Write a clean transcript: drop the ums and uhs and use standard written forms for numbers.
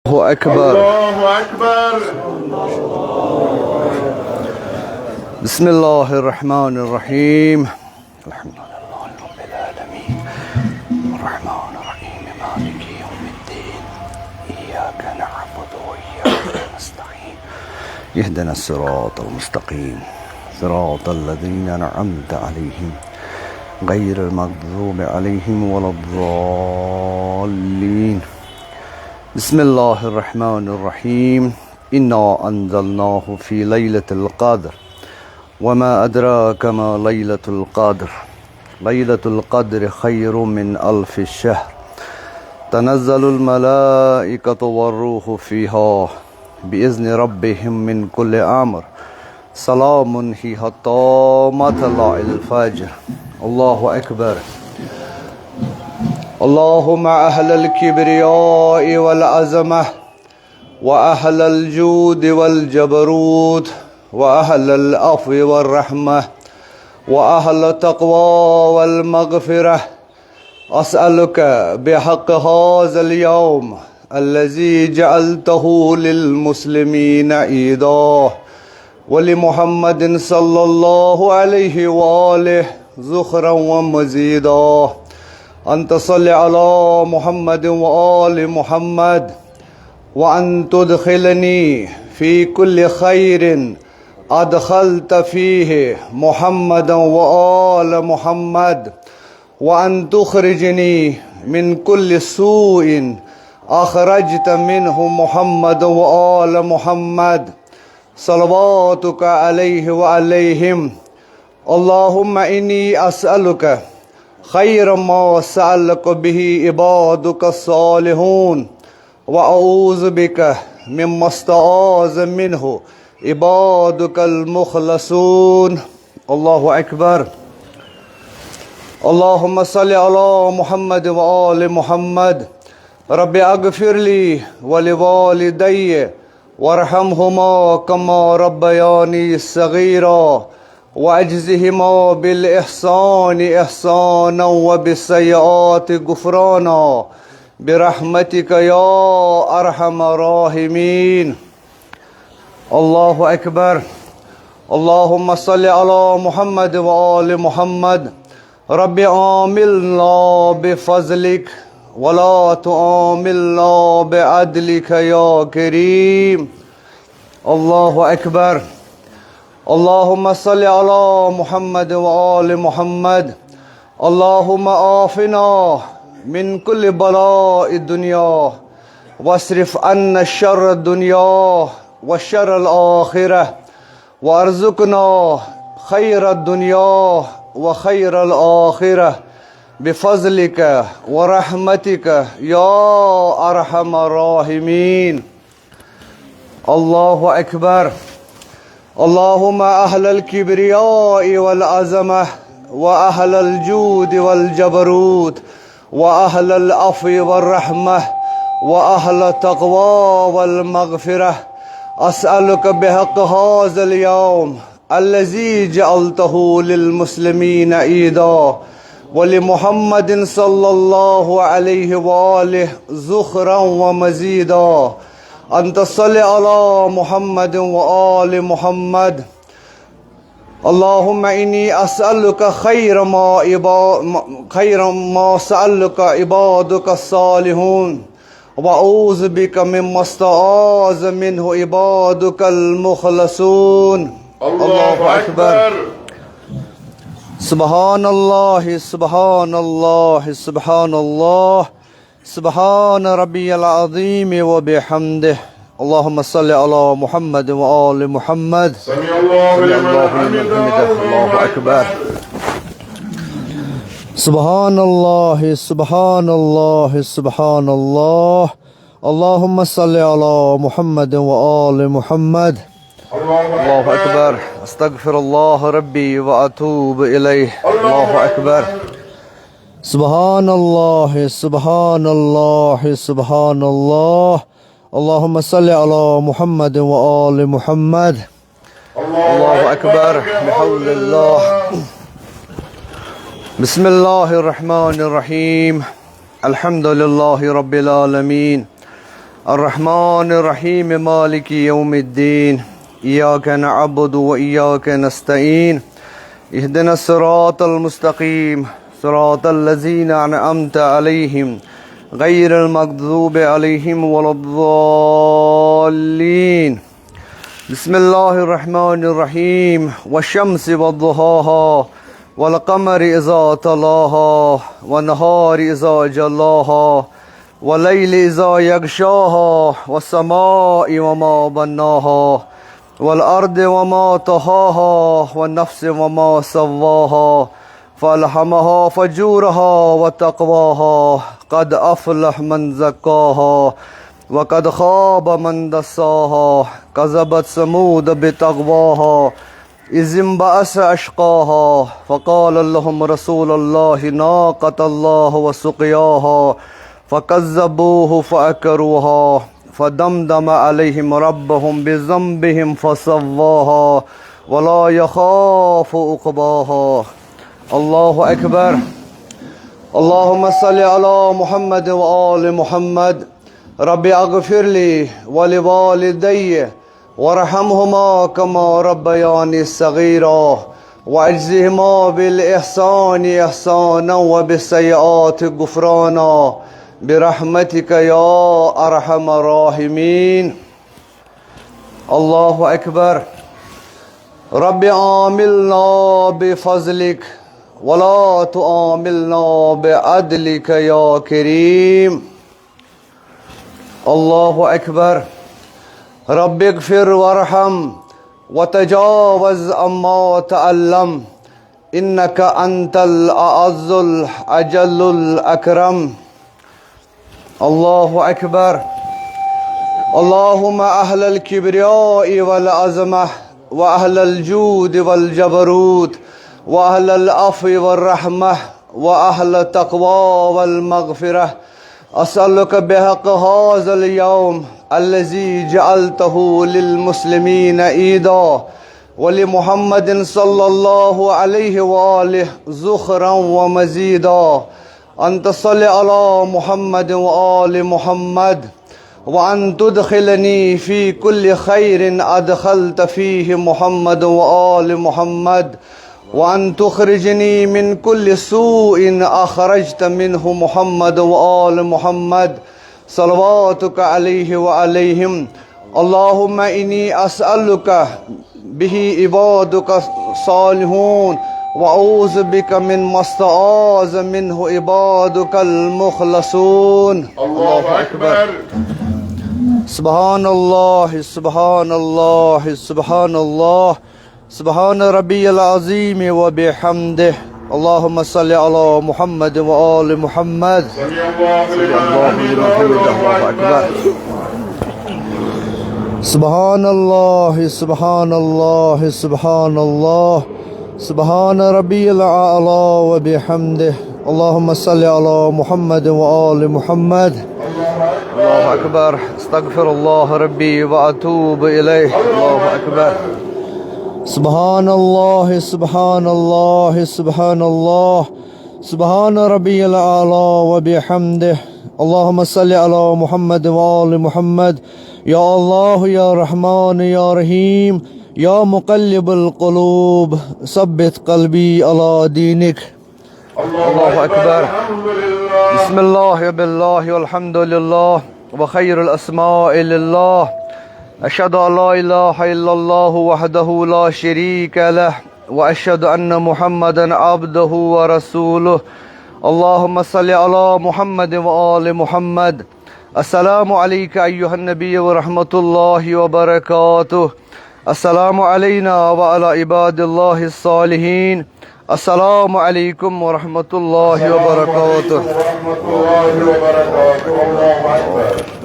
الله أكبر. الله أكبر. بسم الله الرحمن الرحيم. الحمد لله رب العالمين الرحمن الرحيم مالك يوم الدين إياك نعبد وإياك نستعين اهدنا الصراط المستقيم صراط الذين أنعمت عليهم غير المغضوب عليهم ولا الضالين. بسم الله الرحمن الرحيم. إنا أنزلناه في ليلة القدر وما أدراك ما ليلة القدر. ليلة القدر خير من 1000 الشهر. تنزل الملائكة والروح فيها بإذن ربهم من كل أمر. سلام هي حتى مطلع الفجر. الله أكبر. اللهم أهل الكبرياء والعظمة وأهل الجود والجبروت وأهل العفو والرحمة وأهل التقوى والمغفرة، أسألك بحق هذا اليوم الذي جعلته للمسلمين عيدا ولمحمد صلى الله عليه وآله ذخرا ومزيدا، أن تصل على محمد وآل محمد، وأن تدخلني في كل خير أدخلت فيه محمدا وآل محمد، وأن تخرجني من كل سوء أخرجت منه محمد وآل محمد، صلواتك عليه وعليهم. اللهم إني أسألك خير ما سألك به عبادك الصالحون، وأعوذ بك مما استعاذ منه عبادك المخلصون. الله أكبر. اللهم صل على محمد وآل محمد. رب اغفر لي ولوالدي وارحمهما كما ربياني صغيرا، وأجزهما بالإحسان إحسانا وبالسيئات غفرانا برحمتك يا أرحم الراحمين. الله أكبر. اللهم صل على محمد وآل محمد. رب آملنا بفضلك ولا تآملنا بعدلك يا كريم. الله أكبر. اللهم صل على محمد وآل محمد. اللهم آفنا من كل بلاء الدنيا واصرف عنا شر الدنيا وشر الآخرة، وارزقنا خير الدنيا وخير الآخرة بفضلك ورحمتك يا أرحم الراحمين. الله أكبر. اللهم أهل الكبرياء والعظمة وأهل الجود والجبروت وأهل العفو والرحمة وأهل التقوى والمغفرة، أسألك بحق هذا اليوم الذي جعلته للمسلمين عيدا ولمحمد صلى الله عليه وآله ذخرا ومزيدا، أن تصل على محمد وآل محمد. اللهم إني أسألك خير ما سألك عبادك الصالحون، وأعوذ بك مما استعاذ منه عبادك المخلصون. الله أكبر. سبحان الله سبحان الله سبحان الله سبحان ربي العظيم وبحمده. اللهم صل على محمد وآل محمد. سمع الله لمن حمده. الله أكبر. سبحان الله سبحان الله سبحان الله. اللهم صل على محمد وآل محمد. الله أكبر. أستغفر الله ربي وأتوب إليه. الله أكبر. سبحان الله سبحان الله سبحان الله. اللهم صل على محمد وآل محمد. الله أكبر. بحول الله. بسم الله الرحمن الرحيم. الحمد لله رب العالمين الرحمن الرحيم مالك يوم الدين إياك نعبد وإياك نستعين اهدنا الصراط المستقيم صراط الذين أنعمت عليهم غير المغضوب عليهم ولا الضالين بسم الله الرحمن الرحيم والشمس والضحاها والقمر إذا تلاها والنهار إذا جلاها والليل إذا يغشاها والسماء وما بناها والأرض وما طحاها والنفس وما سواها فألهمها فجورها وتقواها قد أفلح من زكاها وقد خاب من دساها كذبت ثمود بتقواها إذ انبعث أشقاها فقال لهم رسول الله ناقة الله وسقياها فكذبوه فأكروها فدمدم عليهم ربهم بذنبهم فسواها ولا يخاف عقباها الله أكبر اللهم صل على محمد وآل محمد ربي اغفر لي ولوالدي وارحمهما كما ربياني صغيرا واجزهما بالإحسان إحسانا وبالسيئات غفرانا برحمتك يا أرحم الراحمين الله أكبر رب عاملنا بفضلك ولا تعاملنا بعدلك يا كريم الله أكبر رب اغفر وارحم وتجاوز عما تعلم إنك أنت الأعز الأجل الأكرم الله أكبر اللهم أهل الكبرياء والعظمة وأهل الجود والجبروت وأهل العفو والرحمة وأهل التقوى والمغفرة أسألك بحق هذا اليوم الذي جعلته للمسلمين عيدا ولمحمد صلى الله عليه وآله زخرا ومزيدا أن تصلي على محمد وآل محمد وأن تدخلني في كل خير أدخلت فيه محمد وآل محمد وأن تخرجني من كل سوء أخرجت منه محمد وآل محمد صلواتك عليه وعليهم اللهم إني أسألك به عبادك صالحون وأعوذ بك من ما استعاذ منه عبادك المخلصون الله أكبر سبحان الله سبحان الله سبحان الله سبحان ربي العظيم وبحمده اللهم صل على محمد وآل محمد سمع الله لمن حمده الله أكبر سبحان الله سبحان الله سبحان الله سبحان ربي الأعلى وبحمده اللهم صل على محمد وآل محمد الله أكبر استغفر الله ربي وأتوب إليه الله أكبر سبحان الله سبحان الله سبحان الله سبحان ربي الأعلى وبحمده اللهم صل على محمد وآل محمد يا الله يا رحمن يا رحيم يا مقلب القلوب ثبت قلبي على دينك الله أكبر بسم الله بالله والحمد لله وخير الأسماء لله أشهد أن لا إله إلا الله وحده لا شريك له وأشهد أن محمدا عبده ورسوله اللهم صل على محمد وآل محمد السلام عليك أيها النبي ورحمة الله وبركاته السلام علينا وعلى عباد الله الصالحين السلام عليكم ورحمة الله وبركاته ورحمة الله وبركاته الله أكبر